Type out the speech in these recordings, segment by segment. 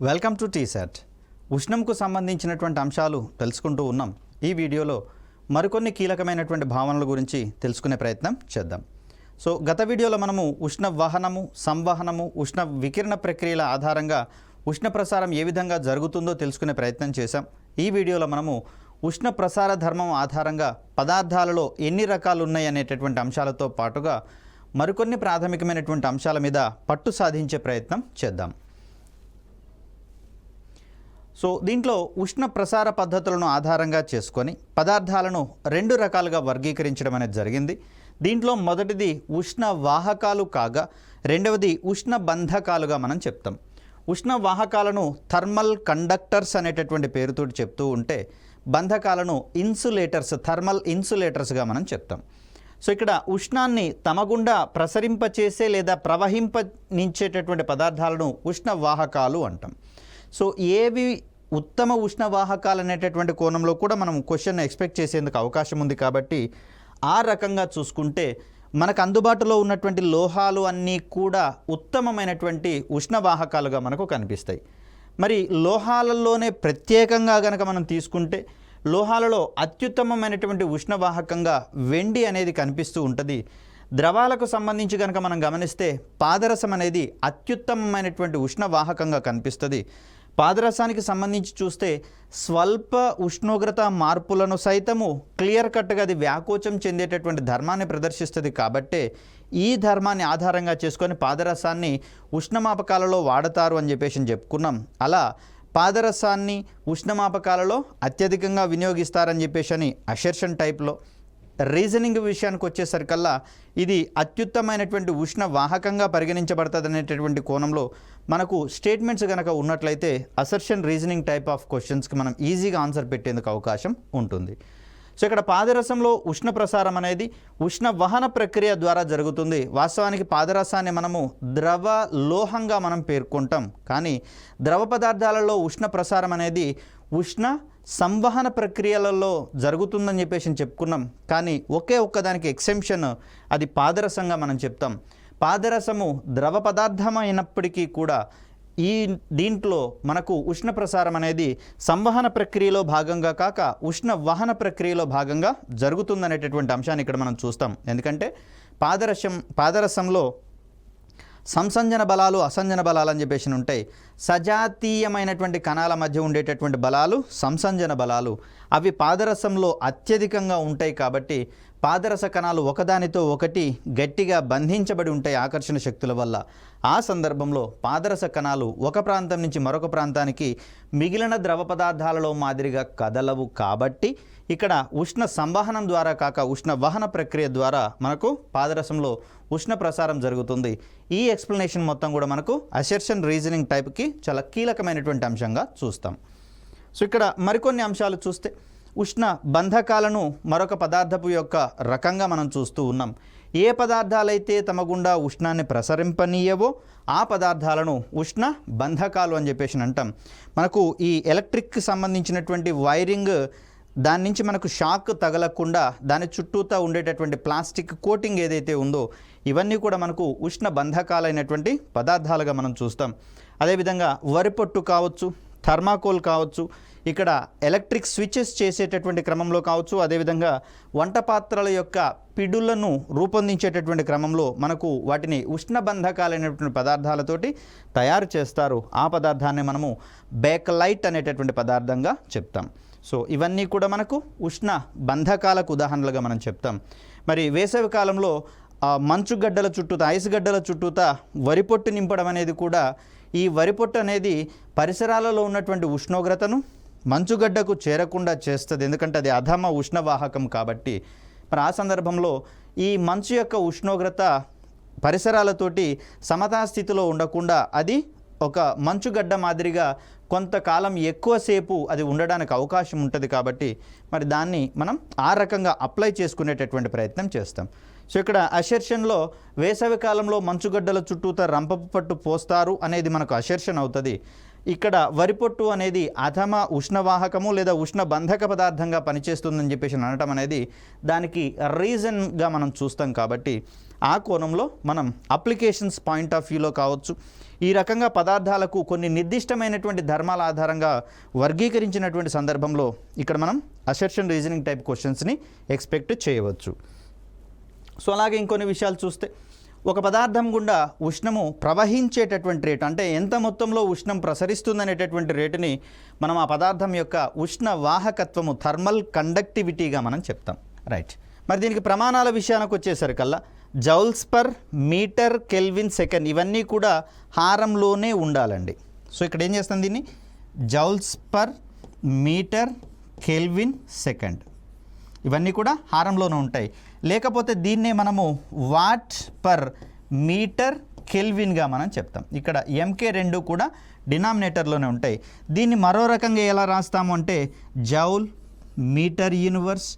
Welcome to T-SAT. ఉష్ణంకు సంబంధించినటువంటి అంశాలు తెలుసుకుంటూ ఉన్నాం. ఈ వీడియోలో మరికొన్ని కీలకమైనటువంటి భావనల గురించి తెలుసుకునే ప్రయత్నం చేద్దాం. గత వీడియోలో మనము ఉష్ణ వహనము, సంవహనము, ఉష్ణ వికిరణ ప్రక్రియల ఆధారంగా ఉష్ణ ప్రసారం ఏ విధంగా జరుగుతుందో తెలుసుకునే ప్రయత్నం చేశాం. ఈ వీడియోలో మనము ఉష్ణ ప్రసార ధర్మం ఆధారంగా పదార్థాలలో ఎన్ని రకాలు ఉన్నాయి అనేటటువంటి అంశాలతో పాటుగా మరికొన్ని ప్రాథమికమైనటువంటి అంశాల మీద పట్టు సాధించే ప్రయత్నం చేద్దాం. దీంట్లో ఉష్ణ ప్రసార పద్ధతులను ఆధారంగా చేసుకొని పదార్థాలను రెండు రకాలుగా వర్గీకరించడం అనేది జరిగింది. దీంట్లో మొదటిది ఉష్ణ వాహకాలు కాగా రెండవది ఉష్ణ బంధకాలుగా మనం చెప్తాం. ఉష్ణ వాహకాలను థర్మల్ కండక్టర్స్ అనేటటువంటి పేరుతో చెప్తూ ఉంటే బంధకాలను ఇన్సులేటర్స్, థర్మల్ ఇన్సులేటర్స్గా మనం చెప్తాం. ఇక్కడ ఉష్ణాన్ని తమ గుండా ప్రసరింపచేసే లేదా ప్రవహింపనించేటటువంటి పదార్థాలను ఉష్ణ వాహకాలు అంటాం. ఏవి ఉత్తమ ఉష్ణవాహకాలు అనేటటువంటి కోణంలో కూడా మనం క్వశ్చన్ ఎక్స్పెక్ట్ చేసేందుకు అవకాశం ఉంది. కాబట్టి ఆ రకంగా చూసుకుంటే మనకు అందుబాటులో ఉన్నటువంటి లోహాలు అన్నీ కూడా ఉత్తమమైనటువంటి ఉష్ణవాహకాలుగా మనకు కనిపిస్తాయి. మరి లోహాలలోనే ప్రత్యేకంగా కనుక మనం తీసుకుంటే లోహాలలో అత్యుత్తమమైనటువంటి ఉష్ణవాహకంగా వెండి అనేది కనిపిస్తూ ఉంటుంది. ద్రవాలకు సంబంధించి కనుక మనం గమనిస్తే పాదరసం అనేది అత్యుత్తమమైనటువంటి ఉష్ణవాహకంగా కనిపిస్తుంది. పాదరసానికి సంబంధించి చూస్తే స్వల్ప ఉష్ణోగ్రత మార్పులను సైతము క్లియర్ కట్గా అది వ్యాకోచం చెందేటటువంటి ధర్మాన్ని ప్రదర్శిస్తుంది. కాబట్టే ఈ ధర్మాన్ని ఆధారంగా చేసుకొని పాదరసాన్ని ఉష్ణమాపకాలలో వాడతారు అని చెప్పుకున్నాం. అలా పాదరసాన్ని ఉష్ణమాపకాలలో అత్యధికంగా వినియోగిస్తారని చెప్పేసి అసెర్షన్ టైప్లో. రీజనింగ్ విషయానికి వచ్చేసరికల్లా ఇది అత్యుత్తమైనటువంటి ఉష్ణ వాహకంగా పరిగణించబడుతుంది అనేటటువంటి కోణంలో మనకు స్టేట్మెంట్స్ కనుక ఉన్నట్లయితే అసర్షన్ రీజనింగ్ టైప్ ఆఫ్ క్వశ్చన్స్కి మనం ఈజీగా ఆన్సర్ పెట్టేందుకు అవకాశం ఉంటుంది. ఇక్కడ పాదరసంలో ఉష్ణ ప్రసారం అనేది ఉష్ణ వహన ప్రక్రియ ద్వారా జరుగుతుంది. వాస్తవానికి పాదరసాన్ని మనము ద్రవ లోహంగా మనం పేర్కొంటాం. కానీ ద్రవ పదార్థాలలో ఉష్ణ ప్రసారం అనేది ఉష్ణ సంవహన ప్రక్రియలలో జరుగుతుందని చెప్పుకున్నాం. కానీ ఒక్కదానికి ఎక్సెంప్షన్, అది పాదరసంగా మనం చెప్తాం. పాదరసము ద్రవ పదార్థం అయినప్పటికీ కూడా దీంట్లో మనకు ఉష్ణ ప్రసారం అనేది సంవహన ప్రక్రియలో భాగంగా కాక ఉష్ణ వహన ప్రక్రియలో భాగంగా జరుగుతుందనేటటువంటి అంశాన్ని ఇక్కడ మనం చూస్తాం. ఎందుకంటే పాదరసంలో సంసంజన బలాలు, అసంజన బలాలు అని ఉంటాయి. సజాతీయమైనటువంటి కణాల మధ్య ఉండేటటువంటి బలాలు సంసంజన బలాలు, అవి పాదరసంలో అత్యధికంగా ఉంటాయి. కాబట్టి పాదరస కణాలు ఒకదానితో ఒకటి గట్టిగా బంధించబడి ఉంటాయి ఆకర్షణ శక్తుల వల్ల. ఆ సందర్భంలో పాదరస కణాలు ఒక ప్రాంతం నుంచి మరొక ప్రాంతానికి మిగిలిన ద్రవ పదార్థాలలో మాదిరిగా కదలవు. కాబట్టి ఇక్కడ ఉష్ణ సంవహనం ద్వారా కాక ఉష్ణ వహన ప్రక్రియ ద్వారా మనకు పాదరసంలో ఉష్ణ ప్రసారం జరుగుతుంది. ఈ ఎక్స్ప్లెనేషన్ మొత్తం కూడా మనకు అసెర్షన్ రీజనింగ్ టైప్కి చాలా కీలకమైనటువంటి అంశంగా చూస్తాం. ఇక్కడ మరికొన్ని అంశాలు చూస్తే ఉష్ణ బంధకాలను మరొక పదార్థపు యొక్క రకంగా మనం చూస్తూ ఉన్నాం. ఏ పదార్థాలైతే తమ గుండా ఉష్ణాన్ని ప్రసరింపనీయవో ఆ పదార్థాలను ఉష్ణ బంధకాలు అని అంటాం. మనకు ఈ ఎలక్ట్రిక్కి సంబంధించినటువంటి వైరింగ్, దాని నుంచి మనకు షాక్ తగలకుండా దాని చుట్టూతా ఉండేటటువంటి ప్లాస్టిక్ కోటింగ్ ఏదైతే ఉందో ఇవన్నీ కూడా మనకు ఉష్ణ బంధకాలైనటువంటి పదార్థాలుగా మనం చూస్తాం. అదేవిధంగా వరిపొట్టు కావచ్చు, థర్మాకోల్ కావచ్చు, ఇక్కడ ఎలక్ట్రిక్ స్విచెస్ చేసేటటువంటి క్రమంలో కావచ్చు, అదేవిధంగా వంట పాత్రల యొక్క పిడులను రూపొందించేటటువంటి క్రమంలో మనకు వాటిని ఉష్ణ బంధకాలైనటువంటి పదార్థాలతోటి తయారు చేస్తారు. ఆ పదార్థాన్ని మనము బేకలైట్ అనేటటువంటి పదార్థంగా చెప్తాం. ఇవన్నీ కూడా మనకు ఉష్ణ బంధకాలకు ఉదాహరణలుగా మనం చెప్తాం. మరి వేసవి కాలంలో మంచుగడ్డల చుట్టూతా, ఐస్ గడ్డల చుట్టూతా వరిపొట్టు నింపడం అనేది కూడా, ఈ వరిపొట్టు అనేది పరిసరాలలో ఉన్నటువంటి ఉష్ణోగ్రతను మంచుగడ్డకు చేరకుండా చేస్తుంది. ఎందుకంటే అది అధమ ఉష్ణవాహకం కాబట్టి. మరి ఆ సందర్భంలో ఈ మంచు యొక్క ఉష్ణోగ్రత పరిసరాలతోటి సమతాస్థితిలో ఉండకుండా అది ఒక మంచుగడ్డ మాదిరిగా కొంతకాలం ఎక్కువసేపు అది ఉండడానికి అవకాశం ఉంటుంది. కాబట్టి మరి దాన్ని మనం ఆ రకంగా అప్లై చేసుకునేటటువంటి ప్రయత్నం చేస్తాం. ఇక్కడ అసెర్షన్లో వేసవి కాలంలో మంచుగడ్డల చుట్టూతా రంపపు పట్టు పోస్తారు అనేది మనకు అసెర్షన్ అవుతుంది. ఇక్కడ వరి పొట్టు అనేది అధమ ఉష్ణవాహకము లేదా ఉష్ణబంధక పదార్థంగా పనిచేస్తుందని చెప్పేసి అనటం అనేది దానికి రీజన్గా మనం చూస్తాం. కాబట్టి ఆ కోణంలో మనం అప్లికేషన్స్ పాయింట్ ఆఫ్ వ్యూలో కావచ్చు, ఈ రకంగా పదార్థాలకు కొన్ని నిర్దిష్టమైనటువంటి ధర్మాల ఆధారంగా వర్గీకరించినటువంటి సందర్భంలో ఇక్కడ మనం అసర్షన్ రీజనింగ్ టైప్ క్వశ్చన్స్ని ఎక్స్పెక్ట్ చేయవచ్చు. సో అలాగే ఇంకొన్ని విషయాలు చూస్తే, ఒక పదార్థం గుండా ఉష్ణము ప్రవహించేటటువంటి రేటు, అంటే ఎంత మొత్తంలో ఉష్ణం ప్రసరిస్తుందనేటటువంటి రేటుని మనం ఆ పదార్థం యొక్క ఉష్ణ వాహకత్వము, థర్మల్ కండక్టివిటీగా మనం చెప్తాం. రైట్. మరి దీనికి ప్రమాణాల విషయానికి వచ్చేసరికల్లా joules per metre kelvin second ఇవన్నీ కూడా హారంలోనే ఉండాలండి. సో ఇక్కడ ఏం చేస్తాం, దీన్ని joules per metre kelvin second ఇవన్నీ కూడా హారంలోనే ఉంటాయి. లేకపోతే దీన్నే మనము వాట్ పర్ మీటర్ కెల్విన్గా మనం చెప్తాం. ఇక్కడ ఎంకే రెండు కూడా డినామినేటర్లోనే ఉంటాయి. దీన్ని మరో రకంగా ఎలా రాస్తాము అంటే joule metre inverse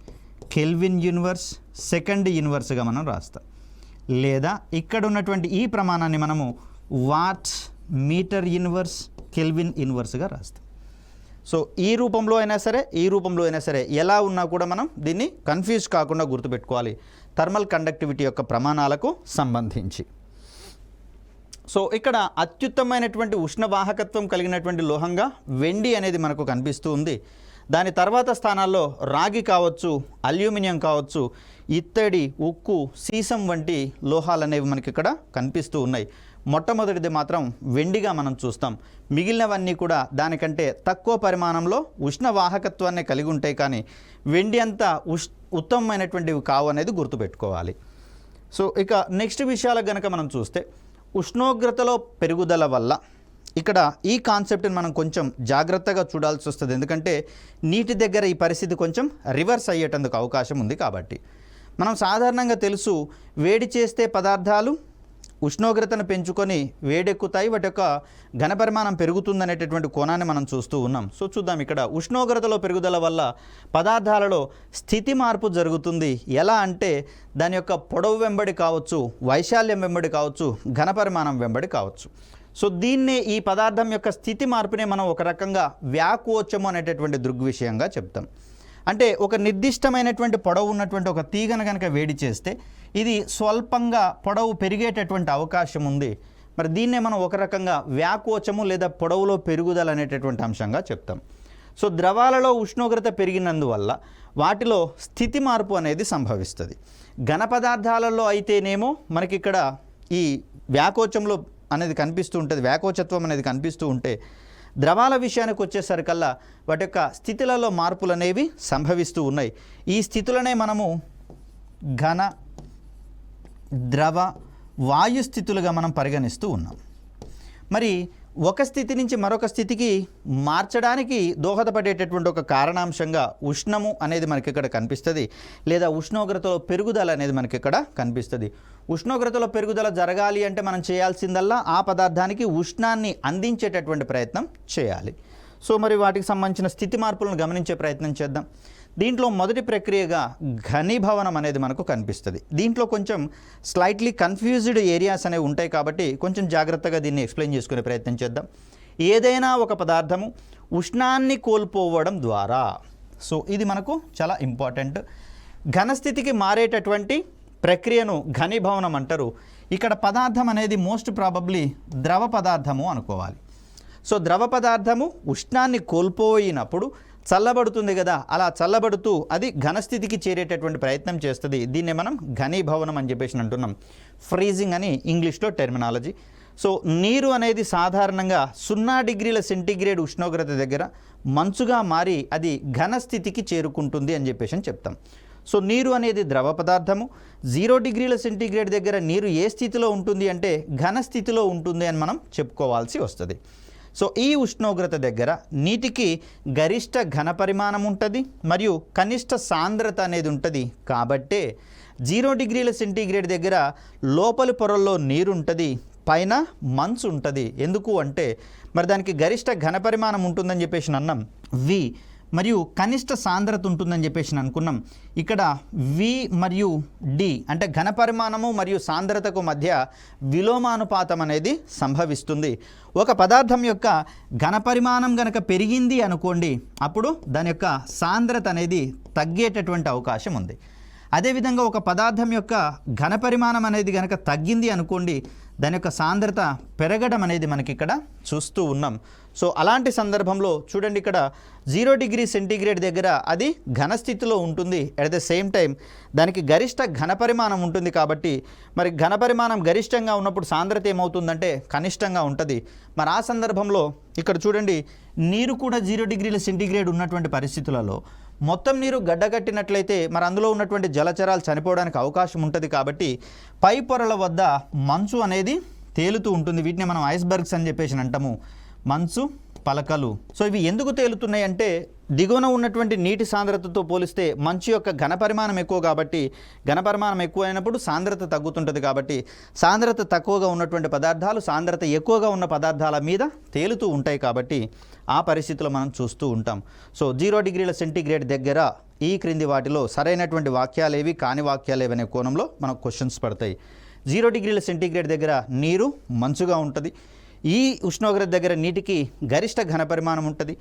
kelvin inverse second యూనివర్స్గా మనం రాస్తాం. లేదా ఇక్కడ ఉన్నటువంటి ఈ ప్రమాణాన్ని మనము వాట్ మీటర్ యూనివర్స్ కెల్విన్ యూనివర్స్గా రాస్తాం. సో ఈ రూపంలో అయినా సరే, ఈ రూపంలో అయినా సరే, ఎలా ఉన్నా కూడా మనం దీన్ని కన్ఫ్యూజ్ కాకుండా గుర్తుపెట్టుకోవాలి థర్మల్ కండక్టివిటీ యొక్క ప్రమాణాలకు సంబంధించి. సో ఇక్కడ అత్యుత్తమైనటువంటి ఉష్ణవాహకత్వం కలిగినటువంటి లోహంగా వెండి అనేది మనకు కనిపిస్తూ ఉంది. దాని తర్వాత స్థానాల్లో రాగి కావచ్చు, అల్యూమినియం కావచ్చు, ఇత్తడి, ఉక్కు, సీసం వంటి లోహాలు అనేవి మనకి ఇక్కడ కనిపిస్తూ ఉన్నాయి. మొట్టమొదటిది మాత్రం వెండిగా మనం చూస్తాం. మిగిలినవన్నీ కూడా దానికంటే తక్కువ పరిమాణంలో ఉష్ణవాహకత్వాన్ని కలిగి ఉంటాయి, కానీ వెండి అంతా ఉత్తమమైనటువంటివి కావు అనేది గుర్తుపెట్టుకోవాలి. సో ఇక నెక్స్ట్ విషయాలకు కనుక మనం చూస్తే, ఉష్ణోగ్రతలో పెరుగుదల వల్ల ఇక్కడ ఈ కాన్సెప్ట్ని మనం కొంచెం జాగ్రత్తగా చూడాల్సి వస్తుంది. ఎందుకంటే నీటి దగ్గర ఈ పరిస్థితి కొంచెం రివర్స్ అయ్యేటందుకు అవకాశం ఉంది. కాబట్టి మనం సాధారణంగా తెలుసు, వేడి చేస్తే పదార్థాలు ఉష్ణోగ్రతను పెంచుకొని వేడెక్కుతాయి, వాటి యొక్క ఘనపరిమాణం పెరుగుతుందనేటటువంటి కోణాన్ని మనం చూస్తూ ఉన్నాం. సో చూద్దాం, ఇక్కడ ఉష్ణోగ్రతలో పెరుగుదల వల్ల పదార్థాలలో స్థితి మార్పు జరుగుతుంది. ఎలా అంటే దాని యొక్క పొడవు వెంబడి కావచ్చు, వైశాల్యం వెంబడి కావచ్చు, ఘనపరిమాణం వెంబడి కావచ్చు. సో దీన్నే, ఈ పదార్థం యొక్క స్థితి మార్పునే మనం ఒక రకంగా వ్యాకోచము అనేటటువంటి దృగ్విషయంగా చెప్తాం. అంటే ఒక నిర్దిష్టమైనటువంటి పొడవు ఉన్నటువంటి ఒక తీగను కనుక వేడి చేస్తే ఇది స్వల్పంగా పొడవు పెరిగేటటువంటి అవకాశం ఉంది. మరి దీన్నే మనం ఒక రకంగా వ్యాకోచము లేదా పొడవులో పెరుగుదల అనేటటువంటి అంశంగా చెప్తాం. సో ద్రవాలలో ఉష్ణోగ్రత పెరిగినందువల్ల వాటిలో స్థితి మార్పు అనేది సంభవిస్తుంది. ఘన పదార్థాలలో అయితేనేమో మనకి ఇక్కడ ఈ వ్యాకోచంలో అనేది కనిపిస్తూ ఉంటుంది, వ్యాకోచత్వం అనేది కనిపిస్తూ ఉంటే, ద్రవాల విషయానికి వచ్చేసరికల్లా వాటి యొక్క స్థితులలో మార్పులు అనేవి సంభవిస్తూ ఉన్నాయి. ఈ స్థితులనే మనము ఘన, ద్రవ, వాయు స్థితులుగా మనం పరిగణిస్తూ ఉన్నాం. మరి ఒక స్థితి నుంచి మరొక స్థితికి మార్చడానికి దోహదపడేటటువంటి ఒక కారణాంశంగా ఉష్ణము అనేది మనకి ఇక్కడ కనిపిస్తుంది, లేదా ఉష్ణోగ్రతలో పెరుగుదల అనేది మనకి ఇక్కడ కనిపిస్తుంది. ఉష్ణోగ్రతలో పెరుగుదల జరగాలి అంటే మనం చేయాల్సిందల్లా ఆ పదార్థానికి ఉష్ణాన్ని అందించేటటువంటి ప్రయత్నం చేయాలి. సో మరి వాటికి సంబంధించిన స్థితి మార్పులను గమనించే ప్రయత్నం చేద్దాం. దీంట్లో మొదటి ప్రక్రియగా ఘనీభవనం అనేది మనకు కనిపిస్తుంది. దీంట్లో కొంచెం స్లైట్లీ కన్ఫ్యూజ్డ్ ఏరియాస్ అనేవి ఉంటాయి, కాబట్టి కొంచెం జాగ్రత్తగా దీన్ని ఎక్స్ప్లెయిన్ చేసుకునే ప్రయత్నం చేద్దాం. ఏదైనా ఒక పదార్థము ఉష్ణాన్ని కోల్పోవడం ద్వారా, సో ఇది మనకు చాలా ఇంపార్టెంట్, ఘనస్థితికి మారేటటువంటి ప్రక్రియను ఘనీభవనం అంటారు. ఇక్కడ పదార్థం అనేది మోస్ట్ ప్రాబబ్లీ ద్రవ పదార్థము అనుకోవాలి. సో ద్రవ పదార్థము ఉష్ణాన్ని కోల్పోయినప్పుడు చల్లబడుతుంది కదా, అలా చల్లబడుతూ అది ఘనస్థితికి చేరేటటువంటి ప్రయత్నం చేస్తుంది. దీన్నే మనం ఘనీభవనం అని చెప్పేసి అంటున్నాం. ఫ్రీజింగ్ అని ఇంగ్లీష్లో టెర్మినాలజీ. సో నీరు అనేది సాధారణంగా 0 డిగ్రీల సెంటీగ్రేడ్ ఉష్ణోగ్రత దగ్గర మంచుగా మారి అది ఘనస్థితికి చేరుకుంటుంది అని చెప్పేసి చెప్తాం. సో నీరు అనేది ద్రవ పదార్థము. 0 డిగ్రీల సెంటీగ్రేడ్ దగ్గర నీరు ఏ స్థితిలో ఉంటుంది అంటే ఘన స్థితిలో ఉంటుంది అని మనం చెప్పుకోవాల్సి వస్తుంది. సో ఈ ఉష్ణోగ్రత దగ్గర నీటికి గరిష్ట ఘన పరిమాణం ఉంటుంది మరియు కనిష్ట సాంద్రత అనేది ఉంటుంది. కాబట్టే 0 డిగ్రీల సెంటీగ్రేడ్ దగ్గర లోపలి పొరల్లో నీరు ఉంటుంది, పైన మంచు ఉంటుంది. ఎందుకు అంటే మరి దానికి గరిష్ట ఘన పరిమాణం ఉంటుందని చెప్పేసి అన్నాం. వి మరియు కనిష్ట సాంద్రత ఉంటుందని చెప్పేసి అనుకున్నాం. ఇక్కడ వి మరియు డి అంటే ఘనపరిమాణము మరియు సాంద్రతకు మధ్య విలోమానుపాతం అనేది సంభవిస్తుంది. ఒక పదార్థం యొక్క ఘనపరిమాణం గనక పెరిగింది అనుకోండి, అప్పుడు దాని యొక్క సాంద్రత అనేది తగ్గేటటువంటి అవకాశం ఉంది. అదేవిధంగా ఒక పదార్థం యొక్క ఘనపరిమాణం అనేది గనక తగ్గింది అనుకోండి, దాని యొక్క సాంద్రత పెరగడం అనేది మనకి ఇక్కడ చూస్తూ ఉన్నాం. సో అలాంటి సందర్భంలో చూడండి, ఇక్కడ 0 డిగ్రీ సెంటీగ్రేడ్ దగ్గర అది ఘనస్థితిలో ఉంటుంది. అట్ ద సేమ్ టైం దానికి గరిష్ట ఘనపరిమాణం ఉంటుంది. కాబట్టి మరి ఘనపరిమాణం గరిష్టంగా ఉన్నప్పుడు సాంద్రత ఏమవుతుందంటే కనిష్టంగా ఉంటుంది. మరి ఆ సందర్భంలో ఇక్కడ చూడండి, నీరు కూడా 0 డిగ్రీల సెంటీగ్రేడ్ ఉన్నటువంటి పరిస్థితులలో మొత్తం నీరు గడ్డగట్టినట్లయితే మరి అందులో ఉన్నటువంటి జలచరాలు చనిపోవడానికి అవకాశం ఉంటుంది. కాబట్టి పై పొరల వద్ద మంచు అనేది తేలుతూ ఉంటుంది. వీటిని మనం ఐస్బర్గ్స్ అని చెప్పేసి అంటాము, మంచు పలకలు. సో ఇవి ఎందుకు తేలుతున్నాయి అంటే దిగువన ఉన్నటువంటి నీటి సాంద్రతతో పోలిస్తే మంచు యొక్క ఘనపరిమాణం ఎక్కువ కాబట్టి ఘనపరిమాణం ఎక్కువ అయినప్పుడు సాంద్రత తగ్గుతుంటుంది. కాబట్టి సాంద్రత తక్కువగా ఉన్నటువంటి పదార్థాలు సాంద్రత ఎక్కువగా ఉన్న పదార్థాల మీద తేలుతూ ఉంటాయి. కాబట్టి ఆ పరిస్థితిలో మనం చూస్తూ ఉంటాం. సో 0 డిగ్రీల సెంటీగ్రేడ్ దగ్గర ఈ క్రింది వాటిలో సరైనటువంటి వాక్యాలేవి కాని వాక్యాలేవి అనే కోణంలో మనకు క్వశ్చన్స్ పడతాయి. 0 డిగ్రీల సెంటీగ్రేడ్ దగ్గర నీరు మంచుగా ఉంటుంది. ఈ ఉష్ణోగ్రత దగ్గర నీటికి గరిష్ట ఘనపరిమాణం ఉంటుంది.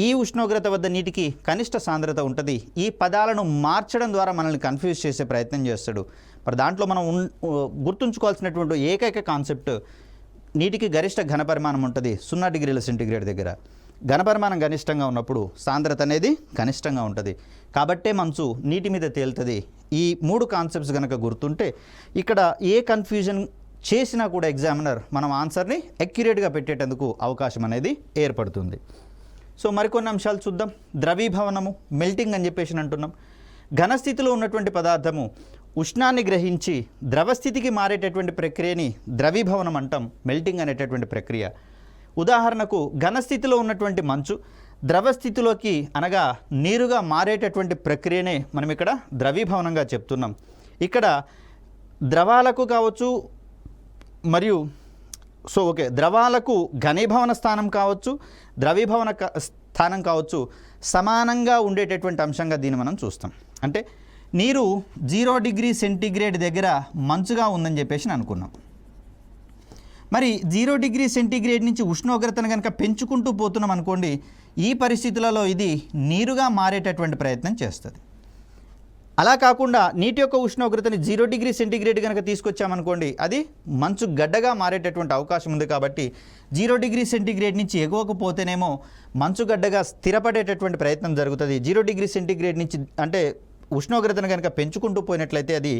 ఈ ఉష్ణోగ్రత వద్ద నీటికి కనిష్ట సాంద్రత ఉంటుంది. ఈ పదాలను మార్చడం ద్వారా మనల్ని కన్ఫ్యూజ్ చేసే ప్రయత్నం చేస్తాడు. మరి దాంట్లో మనం గుర్తుంచుకోవాల్సినటువంటి ఏకైక కాన్సెప్ట్, నీటికి గరిష్ట ఘనపరిమాణం ఉంటుంది 0 డిగ్రీల సెంటీగ్రేడ్ దగ్గర. ఘనపరిమాణం గనిష్టంగా ఉన్నప్పుడు సాంద్రత అనేది కనిష్టంగా ఉంటుంది. కాబట్టే మంచు నీటి మీద తేలుతుంది. ఈ 3 కాన్సెప్ట్స్ కనుక గుర్తుంటే ఇక్కడ ఏ కన్ఫ్యూజన్ చేసినా కూడా ఎగ్జామినర్ మనం ఆన్సర్ని అక్యురేట్గా పెట్టేటందుకు అవకాశం అనేది ఏర్పడుతుంది. సో మరికొన్ని అంశాలు చూద్దాం. ద్రవీభవనము, మెల్టింగ్ అని చెప్పేసి అంటున్నాం. ఘనస్థితిలో ఉన్నటువంటి పదార్థము ఉష్ణాన్ని గ్రహించి ద్రవస్థితికి మారేటటువంటి ప్రక్రియని ద్రవీభవనం అంటాం, మెల్టింగ్ అనేటటువంటి ప్రక్రియ. ఉదాహరణకు ఘనస్థితిలో ఉన్నటువంటి మంచు ద్రవస్థితిలోకి అనగా నీరుగా మారేటటువంటి ప్రక్రియనే మనం ఇక్కడ ద్రవీభవనంగా చెప్తున్నాం. ఇక్కడ ద్రవాలకు కావచ్చు మరియు ద్రవాలకు ఘనీభవన స్థానం కావచ్చు, ద్రవీభవన స్థానం కావచ్చు, సమానంగా ఉండేటటువంటి అంశంగా దీన్ని మనం చూస్తాం. అంటే నీరు 0 డిగ్రీ సెంటీగ్రేడ్ దగ్గర మంచుగా ఉందని చెప్పేసి అనుకున్నాం. మరి 0 డిగ్రీ సెంటీగ్రేడ్ నుంచి ఉష్ణోగ్రతను కనుక పెంచుకుంటూ పోతున్నాం అనుకోండి, ఈ పరిస్థితులలో ఇది నీరుగా మారేటటువంటి ప్రయత్నం చేస్తుంది. అలా కాకుండా నీటి యొక్క ఉష్ణోగ్రతని 0 డిగ్రీ సెంటీగ్రేడ్ కనుక తీసుకొచ్చామనుకోండి, అది మంచు గడ్డగా మారేటటువంటి అవకాశం ఉంది. కాబట్టి 0 డిగ్రీ సెంటీగ్రేడ్ నుంచి ఎగువకు పోతేనేమో మంచు గడ్డగా స్థిరపడేటటువంటి ప్రయత్నం జరుగుతుంది. 0 డిగ్రీ సెంటీగ్రేడ్ నుంచి అంటే ఉష్ణోగ్రతను కనుక పెంచుకుంటూ పోయినట్లయితే అది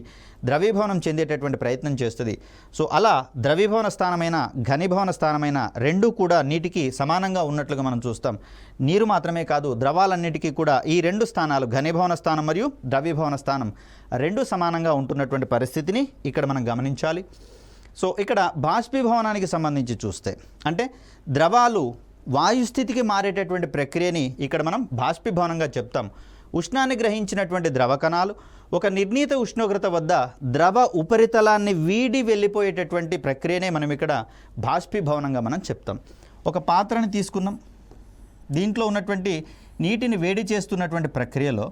ద్రవీభవనం చెందేటటువంటి ప్రయత్నం చేస్తుంది. సో అలా ద్రవీభవన స్థానమైన ఘనీభవన స్థానమైన రెండూ కూడా నీటికి సమానంగా ఉన్నట్లుగా మనం చూస్తాం. నీరు మాత్రమే కాదు, ద్రవాలన్నిటికీ కూడా ఈ 2 స్థానాలు ఘనీభవన స్థానం మరియు ద్రవీభవన స్థానం రెండూ సమానంగా ఉంటున్నటువంటి పరిస్థితిని ఇక్కడ మనం గమనించాలి. సో ఇక్కడ బాష్పీభవనానికి సంబంధించి చూస్తే అంటే ద్రవాలు వాయుస్థితికి మారేటటువంటి ప్రక్రియని ఇక్కడ మనం బాష్పీభవనంగా చెప్తాం. ఉష్ణాన్ని గ్రహించినటువంటి ద్రవ కణాలు ఒక నిర్ణీత ఉష్ణోగ్రత వద్ద ద్రవ ఉపరితలాన్ని వీడి వెళ్ళిపోయేటటువంటి ప్రక్రియనే మనం ఇక్కడ బాష్పీభవనంగా మనం చెప్తాం. ఒక పాత్రని తీసుకున్నాం, దీంట్లో ఉన్నటువంటి నీటిని వేడి చేస్తున్నటువంటి ప్రక్రియలో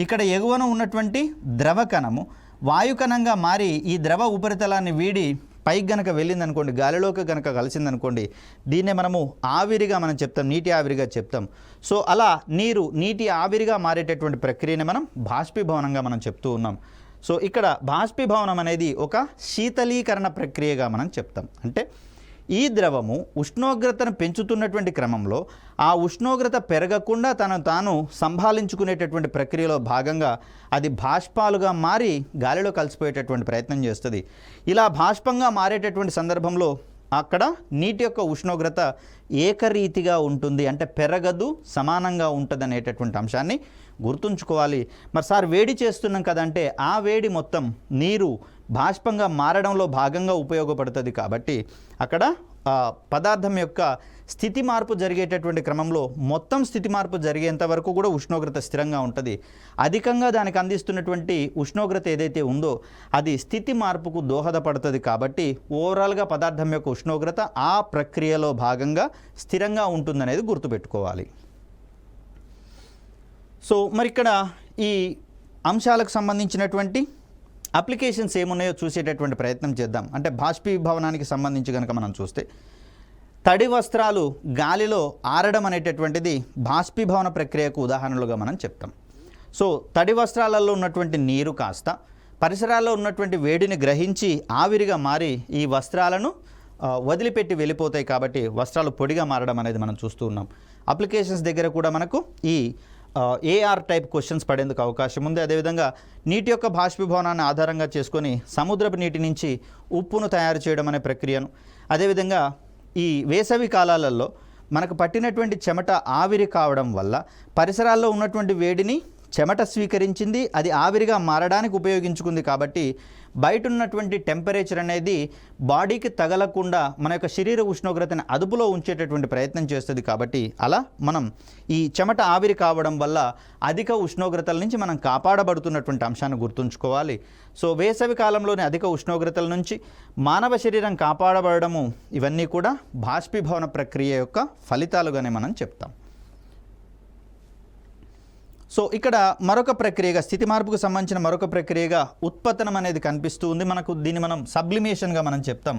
ఇక్కడ ఎగువన ఉన్నటువంటి ద్రవ కణము వాయుకణంగా మారి ఈ ద్రవ ఉపరితలాన్ని వీడి పైకి గనక వెళ్ళిందనుకోండి, గాలిలోకి గనక కలిసిందనుకోండి, దీన్నే మనము ఆవిరిగా మనం చెప్తాం, నీటి ఆవిరిగా చెప్తాం. సో అలా నీటి ఆవిరిగా మారేటటువంటి ప్రక్రియని మనం బాష్పీభవనంగా మనం చెప్తూ ఉన్నాం. సో ఇక్కడ బాష్పీభవనం అనేది ఒక శీతలీకరణ ప్రక్రియగా మనం చెప్తాం. అంటే ఈ ద్రవము ఉష్ణోగ్రతను పెంచుతున్నటువంటి క్రమంలో ఆ ఉష్ణోగ్రత పెరగకుండా తాను సంభాళించుకునేటటువంటి ప్రక్రియలో భాగంగా అది బాష్పాలుగా మారి గాలిలో కలిసిపోయేటటువంటి ప్రయత్నం చేస్తుంది. ఇలా బాష్పంగా మారేటటువంటి సందర్భంలో అక్కడ నీటి యొక్క ఉష్ణోగ్రత ఏకరీతిగా ఉంటుంది, అంటే పెరగదు, సమానంగా ఉంటుంది అనేటటువంటి అంశాన్ని గుర్తుంచుకోవాలి. మరి సార్ వేడి చేస్తున్నాం కదంటే ఆ వేడి మొత్తం నీరు బాష్పంగా మారడంలో భాగంగా ఉపయోగపడుతుంది. కాబట్టి అక్కడ పదార్థం యొక్క స్థితి మార్పు జరిగేటటువంటి క్రమంలో మొత్తం స్థితి మార్పు జరిగేంత వరకు కూడా ఉష్ణోగ్రత స్థిరంగా ఉంటుంది. అధికంగా దానికి అందిస్తున్నటువంటి ఉష్ణోగ్రత ఏదైతే ఉందో అది స్థితి మార్పుకు దోహదపడుతుంది. కాబట్టి ఓవరాల్గా పదార్థం యొక్క ఉష్ణోగ్రత ఆ ప్రక్రియలో భాగంగా స్థిరంగా ఉంటుందనేది గుర్తుపెట్టుకోవాలి. సో మరి ఇక్కడ ఈ అంశాలకు సంబంధించినటువంటి అప్లికేషన్స్ ఏమున్నాయో చూసేటటువంటి ప్రయత్నం చేద్దాం. అంటే బాష్పీభవనానికి సంబంధించి కనుక మనం చూస్తే తడి వస్త్రాలు గాలిలో ఆరడం అనేటటువంటిది బాష్పీభవన ప్రక్రియకు ఉదాహరణలుగా మనం చెప్తాం. సో తడి వస్త్రాలలో ఉన్నటువంటి నీరు కాస్త పరిసరాల్లో ఉన్నటువంటి వేడిని గ్రహించి ఆవిరిగా మారి ఈ వస్త్రాలను వదిలిపెట్టి వెళ్ళిపోతాయి. కాబట్టి వస్త్రాలు పొడిగా మారడం అనేది మనం చూస్తూ ఉన్నాం. అప్లికేషన్స్ దగ్గర కూడా మనకు ఈ ఏఆర్ టైప్ క్వశ్చన్స్ పడేందుకు అవకాశం ఉంది. అదేవిధంగా నీటి యొక్క బాష్పీభవనాన్ని ఆధారంగా చేసుకొని సముద్రపు నీటి నుంచి ఉప్పును తయారు చేయడం అనే ప్రక్రియను, అదేవిధంగా ఈ వేసవి కాలాలలో మనకు పట్టినటువంటి చెమట ఆవిరి కావడం వల్ల పరిసరాల్లో ఉన్నటువంటి వేడిని చెమట స్వీకరించింది, అది ఆవిరిగా మారడానికి ఉపయోగించుకుంది. కాబట్టి బయట ఉన్నటువంటి టెంపరేచర్ అనేది బాడీకి తగలకుండా మన యొక్క శరీర ఉష్ణోగ్రతని అదుపులో ఉంచేటటువంటి ప్రయత్నం చేస్తుంది. కాబట్టి అలా మనం ఈ చెమట ఆవిరి కావడం వల్ల అధిక ఉష్ణోగ్రతల నుంచి మనం కాపాడబడుతున్నటువంటి అంశాన్ని గుర్తుంచుకోవాలి. సో వేసవి కాలంలోని అధిక ఉష్ణోగ్రతల నుంచి మానవ శరీరం కాపాడబడము, ఇవన్నీ కూడా బాష్పీభవన ప్రక్రియ యొక్క ఫలితాలుగానే మనం చెప్తాం. సో ఇక్కడ మరొక ప్రక్రియగా స్థితి మార్పుకు సంబంధించిన మరొక ప్రక్రియగా ఉత్పతనం అనేది కనిపిస్తూ ఉంది. మనకు దీన్ని మనం సబ్లిమేషన్గా మనం చెప్తాం.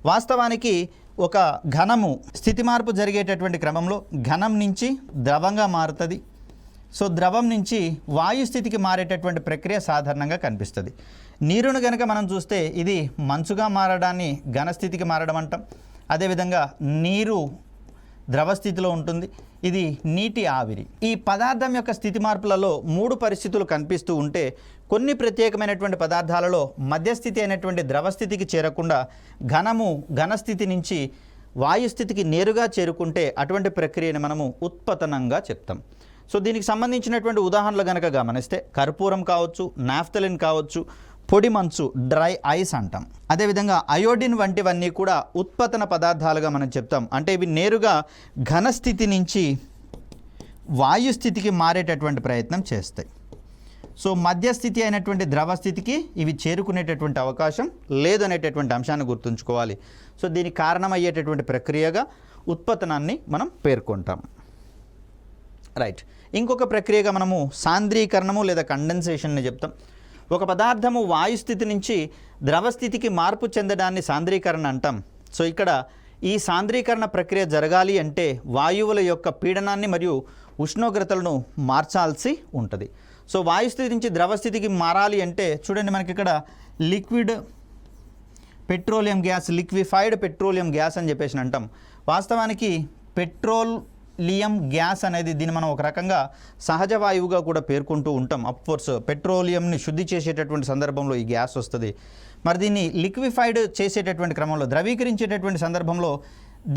వాస్తవానికి ఒక ఘనము స్థితి మార్పు జరిగేటటువంటి క్రమంలో ఘనం నుంచి ద్రవంగా మారుతుంది. సో ద్రవం నుంచి వాయు స్థితికి మారేటటువంటి ప్రక్రియ సాధారణంగా కనిపిస్తుంది. నీరును కనుక మనం చూస్తే ఇది మంచుగా మారడాన్ని ఘనస్థితికి మారడం అంటాం. అదేవిధంగా నీరు ద్రవస్థితిలో ఉంటుంది, ఇది నీటి ఆవిరి. ఈ పదార్థం యొక్క స్థితి మార్పులలో 3 పరిస్థితులు కనిపిస్తూ ఉంటే కొన్ని ప్రత్యేకమైనటువంటి పదార్థాలలో మధ్యస్థితి అయినటువంటి ద్రవస్థితికి చేరకుండా ఘనము ఘనస్థితి నుంచి వాయుస్థితికి నేరుగా చేరుకుంటే అటువంటి ప్రక్రియను మనము ఉత్పతనంగా చెప్తాం. సో దీనికి సంబంధించినటువంటి ఉదాహరణలు కనుక గమనిస్తే కర్పూరం కావచ్చు, నాఫ్థలిన్ కావచ్చు, పొడి మంచు డ్రై ఐస్ అంటాం. అదేవిధంగా అయోడిన్ వంటివన్నీ కూడా ఉత్పతన పదార్థాలుగా మనం చెప్తాం. అంటే ఇవి నేరుగా ఘనస్థితి నుంచి వాయుస్థితికి మారేటటువంటి ప్రయత్నం చేస్తాయి. సో మధ్యస్థితి అయినటువంటి ద్రవస్థితికి ఇవి చేరుకునేటటువంటి అవకాశం లేదనేటటువంటి అంశాన్ని గుర్తుంచుకోవాలి. సో దీనికి కారణమయ్యేటటువంటి ప్రక్రియగా ఉత్పతనాన్ని మనం పేర్కొంటాం. రైట్. ఇంకొక ప్రక్రియగా మనము సాంద్రీకరణము లేదా కండెన్సేషన్ని చెప్తాం. ఒక పదార్థము వాయుస్థితి నుంచి ద్రవస్థితికి మార్పు చెందడాన్ని సాంద్రీకరణ అంటాం. సో ఇక్కడ ఈ సాంద్రీకరణ ప్రక్రియ జరగాలి అంటే వాయువుల యొక్క పీడనాన్ని మరియు ఉష్ణోగ్రతలను మార్చాల్సి ఉంటుంది. సో వాయుస్థితి నుంచి ద్రవస్థితికి మారాలి అంటే చూడండి, మనకి ఇక్కడ liquid petroleum gas, liquefied petroleum gas అని చెప్పేసి అంటాం. వాస్తవానికి పెట్రోలియం గ్యాస్ అనేది దీన్ని మనం ఒక రకంగా సహజ వాయువుగా కూడా పేర్కొంటూ ఉంటాం. అఫ్కోర్స్ పెట్రోలియంని శుద్ధి చేసేటటువంటి సందర్భంలో ఈ గ్యాస్ వస్తుంది. మరి దీన్ని లిక్విఫైడ్ చేసేటటువంటి క్రమంలో, ద్రవీకరించేటటువంటి సందర్భంలో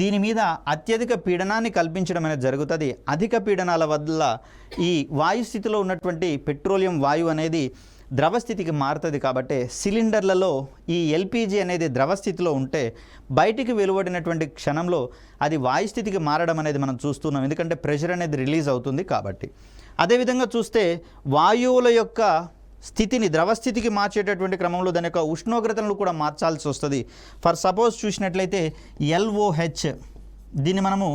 దీని మీద అత్యధిక పీడనాన్ని కల్పించడం అనేది జరుగుతుంది. అధిక పీడనాల వల్ల ఈ వాయు స్థితిలో ఉన్నటువంటి పెట్రోలియం వాయువు అనేది ద్రవస్థితికి మారుతుంది. కాబట్టి సిలిండర్లలో ఈ ఎల్పిజి అనేది ద్రవస్థితిలో ఉంటే బయటికి వెలువడినటువంటి క్షణంలో అది వాయుస్థితికి మారడం అనేది మనం చూస్తున్నాం. ఎందుకంటే ప్రెషర్ అనేది రిలీజ్ అవుతుంది కాబట్టి. అదేవిధంగా చూస్తే వాయువుల యొక్క స్థితిని ద్రవస్థితికి మార్చేటటువంటి క్రమంలో దాని యొక్క ఉష్ణోగ్రతలను కూడా మార్చాల్సి వస్తుంది. ఫర్ సపోజ్ చూసినట్లయితే LOH, దీన్ని మనము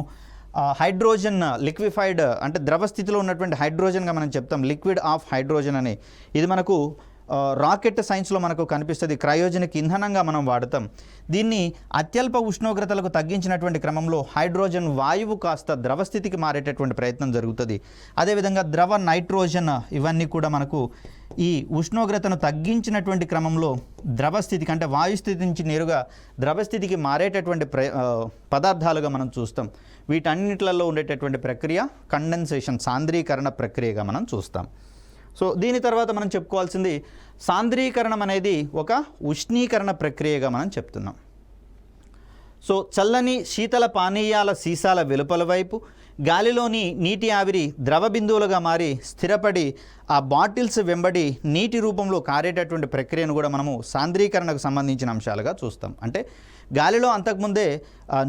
హైడ్రోజన్ లిక్విఫైడ్ అంటే ద్రవస్థితిలో ఉన్నటువంటి హైడ్రోజన్గా మనం చెప్తాం. లిక్విడ్ ఆఫ్ హైడ్రోజన్ అని ఇది మనకు రాకెట్ సైన్స్లో మనకు కనిపిస్తుంది. క్రయోజనిక్ ఇంధనంగా మనం వాడతాం. దీన్ని అత్యల్ప ఉష్ణోగ్రతలకు తగ్గించినటువంటి క్రమంలో హైడ్రోజన్ వాయువు కాస్త ద్రవస్థితికి మారేటటువంటి ప్రయత్నం జరుగుతుంది. అదేవిధంగా ద్రవ నైట్రోజన్ ఇవన్నీ కూడా మనకు ఈ ఉష్ణోగ్రతను తగ్గించినటువంటి క్రమంలో ద్రవస్థితికి అంటే వాయుస్థితి నుంచి నేరుగా ద్రవస్థితికి మారేటటువంటి పదార్థాలుగా మనం చూస్తాం. వీటన్నిటిలో ఉండేటటువంటి ప్రక్రియ కండెన్సేషన్, సాంద్రీకరణ ప్రక్రియగా మనం చూస్తాం. సో దీని తర్వాత మనం చెప్పుకోవాల్సింది సాంద్రీకరణం అనేది ఒక ఉష్ణీకరణ ప్రక్రియగా మనం చెప్తున్నాం. సో చల్లని శీతల పానీయాల సీసాల వెలుపల వైపు గాలిలోని నీటి ఆవిరి ద్రవ బిందువులుగా మారి స్థిరపడి ఆ బాటిల్స్ వెంబడి నీటి రూపంలో కారేటటువంటి ప్రక్రియను కూడా మనము సాంద్రీకరణకు సంబంధించిన అంశాలుగా చూస్తాం. అంటే గాలిలో అంతకుముందే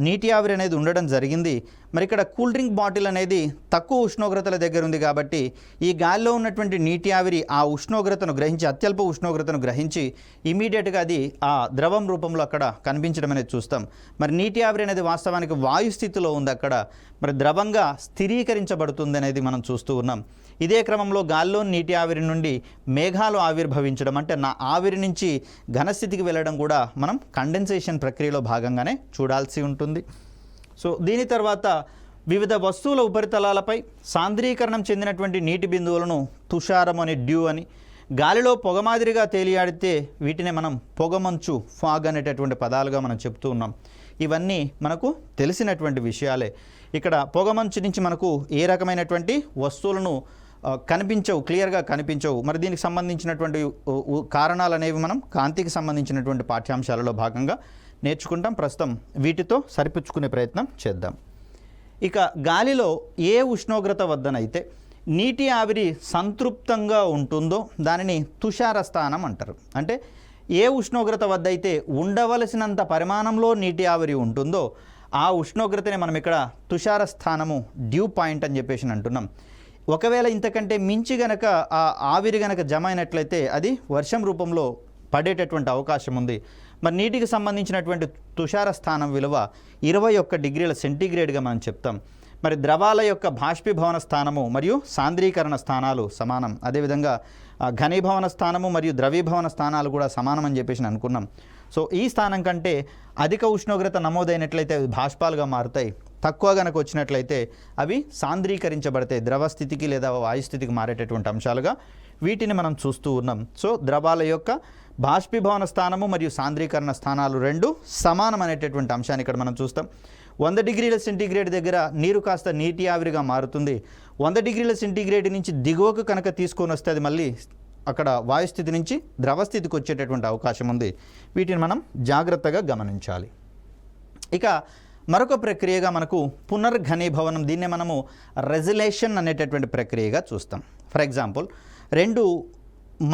నీటి ఆవిరి అనేది ఉండడం జరిగింది. మరి ఇక్కడ కూల్ డ్రింక్ బాటిల్ అనేది తక్కువ ఉష్ణోగ్రతల దగ్గర ఉంది కాబట్టి ఈ గాలిలో ఉన్నటువంటి నీటి ఆవిరి ఆ ఉష్ణోగ్రతను గ్రహించి, అత్యల్ప ఉష్ణోగ్రతను గ్రహించి ఇమీడియట్గా అది ఆ ద్రవం రూపంలో అక్కడ కనిపించడం అనేది చూస్తాం. మరి నీటి ఆవిరి అనేది వాస్తవానికి వాయు స్థితిలో ఉంది. అక్కడ మరి ద్రవంగా పూర్తిగా స్థిరీకరించబడుతుంది అనేది మనం చూస్తూ ఉన్నాం. ఇదే క్రమంలో గాల్లో నీటి ఆవిరి నుండి మేఘాలు ఆవిర్భవించడం, అంటే నా ఆవిరి నుంచి ఘనస్థితికి వెళ్ళడం కూడా మనం కండెన్సేషన్ ప్రక్రియలో భాగంగానే చూడాల్సి ఉంటుంది. సో దీని తర్వాత వివిధ వస్తువుల ఉపరితలాలపై సాంద్రీకరణం చెందినటువంటి నీటి బిందువులను తుషారం అని, డ్యూ అని, గాలిలో పొగ మాదిరిగా తేలియాడితే వీటిని మనం పొగమంచు, ఫాగ్ అనేటటువంటి పదాలుగా మనం చెప్తూ ఉన్నాం. ఇవన్నీ మనకు తెలిసినటువంటి విషయాలే. ఇక్కడ పొగమంచు నుంచి మనకు ఏ రకమైనటువంటి వస్తువులను కనిపించవు, క్లియర్గా కనిపించవు. మరి దీనికి సంబంధించినటువంటి కారణాలు అనేవి మనం కాంతికి సంబంధించినటువంటి పాఠ్యాంశాలలో భాగంగా నేర్చుకుంటాం. ప్రస్తుతం వీటితో సరిపుచ్చుకునే ప్రయత్నం చేద్దాం. ఇక గాలిలో ఏ ఉష్ణోగ్రత వద్దనైతే నీటి ఆవిరి సంతృప్తంగా ఉంటుందో దానిని తుషార స్థానం అంటారు. అంటే ఏ ఉష్ణోగ్రత వద్ద అయితే ఉండవలసినంత పరిమాణంలో నీటి ఆవిరి ఉంటుందో ఆ ఉష్ణోగ్రతని మనం ఇక్కడ తుషార స్థానము, డ్యూ పాయింట్ అని చెప్పేసి అంటున్నాం. ఒకవేళ ఇంతకంటే మించి గనక ఆ ఆవిరి గనక జమ అయినట్లయితే అది వర్షం రూపంలో పడేటటువంటి అవకాశం ఉంది. మరి నీటికి సంబంధించినటువంటి తుషార స్థానం విలువ 21 డిగ్రీల సెంటీగ్రేడ్గా మనం చెప్తాం. మరి ద్రవాల యొక్క బాష్పీభవన స్థానము మరియు సాంద్రీకరణ స్థానాలు సమానం. అదేవిధంగా ఘనీభవన స్థానము మరియు ద్రవీభవన స్థానాలు కూడా సమానం అని చెప్పేసి అనుకున్నాం. సో ఈ స్థానం కంటే అధిక ఉష్ణోగ్రత నమోదైనట్లయితే అవి బాష్పాలుగా మారుతాయి. తక్కువ గనక వచ్చినట్లయితే అవి సాంద్రీకరించబడతాయి, ద్రవస్థితికి లేదా వాయుస్థితికి మారేటటువంటి అంశాలుగా వీటిని మనం చూస్తూ ఉన్నాం. సో ద్రవాల యొక్క బాష్పీభవన స్థానము మరియు సాంద్రీకరణ స్థానాలు రెండు సమానం అనేటటువంటి అంశాన్ని ఇక్కడ మనం చూస్తాం. 100 డిగ్రీల సెంటీగ్రేడ్ దగ్గర నీరు కాస్త నీటి ఆవిరిగా మారుతుంది. 100 డిగ్రీల సెంటీగ్రేడ్ నుంచి దిగువకు కనుక తీసుకొని వస్తే అది మళ్ళీ అక్కడ వాయుస్థితి నుంచి ద్రవస్థితికి వచ్చేటటువంటి అవకాశం ఉంది. వీటిని మనం జాగ్రత్తగా గమనించాలి. ఇక మరొక ప్రక్రియగా మనకు పునర్ఘనీభవనం, దీన్నే మనము రెజిలేషన్ అనేటటువంటి ప్రక్రియగా చూస్తాం. ఫర్ ఎగ్జాంపుల్, 2